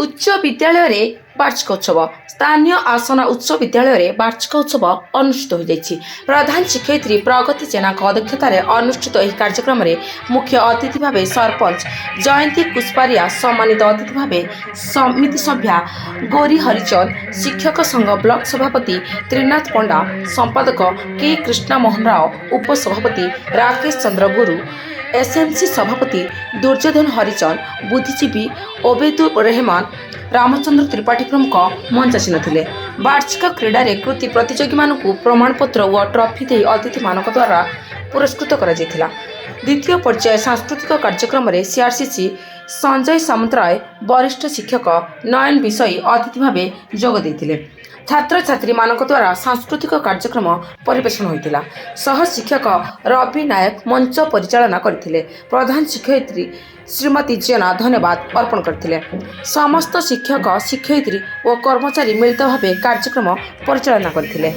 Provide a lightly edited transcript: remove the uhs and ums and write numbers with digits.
उच्च विद्यालय वार्षिक उत्सव स्थानीय आसना उच्च विद्यालय वार्षिक उत्सव अनुष्ठित हो जाइछि। प्रधान शिक्षयित्री प्रगति जेना अध्यक्षत अनुष्ठित यह कार्यक्रम में मुख्य अतिथि भाव सरपंच जयंती कुशपारिया, सम्मानित अतिथि भाव समिति सभ्या गौरी हरिचंद, शिक्षक संघ ब्लॉक सभापति त्रिनाथ पंडा, संपादक के कृष्णा मोहन राव, उपसभापति राकेश चंद्र गुरु, एसएमसी सभापति दुर्योधन हरिचंद, बुद्धिजीवी ओबेदुर रहमान, रामचंद्र त्रिपाठी प्रमुख मंच आसी नथिले। वार्षिक क्रीडा कृति प्रतियोगी मानक प्रमाणपत्र और ट्रॉफी दे अतिथि मानक द्वारा पुरस्कृत करा जायथिला। द्वितीय पर्याय सांस्कृतिक कार्यक्रम में सीआरसीसी संजय सामंतराय, वरिष्ठ शिक्षक नयन विषयी अतिथि भाव जोग देथिले। छात्र छात्री मानक द्वारा सांस्कृतिक कार्यक्रम परिवेषण होइतिला। सह शिक्षक रवि नायक मंच परिचालना करथिले। प्रधान शिक्षयित्री श्रीमती जेना धन्यवाद अर्पण करथिले। समस्त शिक्षक शिक्षयित्री और कर्मचारी मिलित भाव कार्यक्रम परिचालना करथिले।